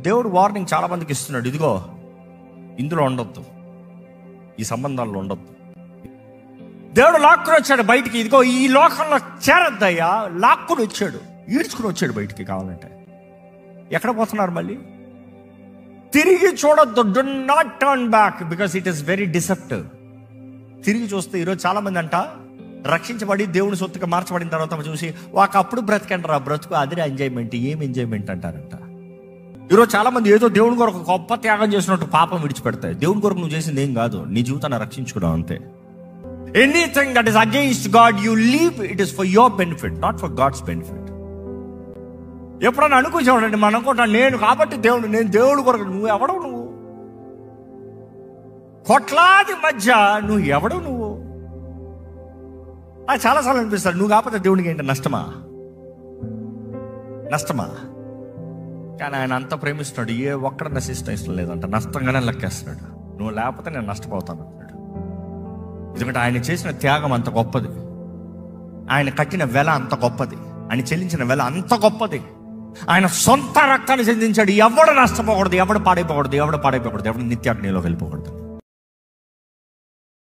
దేవుడు వార్నింగ్ చాలా మందికి ఇస్తున్నాడు, ఇదిగో ఇందులో ఉండొద్దు, ఈ సంబంధాల్లో ఉండొద్దు. దేవుడు లాక్కుని వచ్చాడు బయటికి, ఇదిగో ఈ లోకంలో చేరద్దయ్యా, లాక్కుని వచ్చాడు, ఈడ్చుకుని వచ్చాడు బయటికి. కావాలంటే ఎక్కడ పోతున్నారు మళ్ళీ? తిరిగి చూడొద్దు. Do not turn back because it is very deceptive. తిరిగి చూస్తే ఈరోజు చాలా మంది అంట రక్షించబడి దేవుని సొత్తుగా మార్చబడిన తర్వాత చూసి ఒకప్పుడు బ్రతికంటారు, ఆ బ్రతుకు అదే ఎంజాయ్మెంట్, ఏం ఎంజాయ్మెంట్ అంటారంట. ఈరోజు చాలా మంది ఏదో దేవుని కొరకు గొప్ప త్యాగం చేసినట్టు పాపం విడిచిపెడతాయి. దేవుని కొరకు నువ్వు చేసింది ఏం కాదు, నీ జీవితాన్ని రక్షించుకున్నావు అంతే. Anything that is against God you leave, it is for your benefit, not for God's benefit. ఎప్పుడన్నా అనుకుంటామండి, మనం అనుకుంటాను నేను కాబట్టి దేవుడు, నేను దేవుడి కొరకు. నువ్వు ఎవడవు? నువ్వు కోట్లాది మధ్య నువ్వు ఎవడవు? నువ్వు చాలాసార్లు అనిపిస్తాడు, నువ్వు కాకపోతే దేవునికి ఏంటి నష్టమా? నష్టమా? కానీ ఆయన అంత ప్రేమిస్తున్నాడు, ఏ ఒక్కడ నశిష్టం ఇష్టం లేదంట, నష్టంగానే లెక్కేస్తున్నాడు. నువ్వు లేకపోతే నేను నష్టపోతాను అంటున్నాడు. ఎందుకంటే ఆయన చేసిన త్యాగం అంత గొప్పది, ఆయన కట్టిన వెల అంత గొప్పది, ఆయన చెల్లించిన వెల అంత గొప్పది. ఆయన సొంత రక్తాన్ని చెందించాడు. ఎవడు నష్టపోకూడదు, ఎవడు పాడైపోకూడదు, ఎవడు నిత్యాగ్నిలోకి వెళ్ళిపోకూడదు.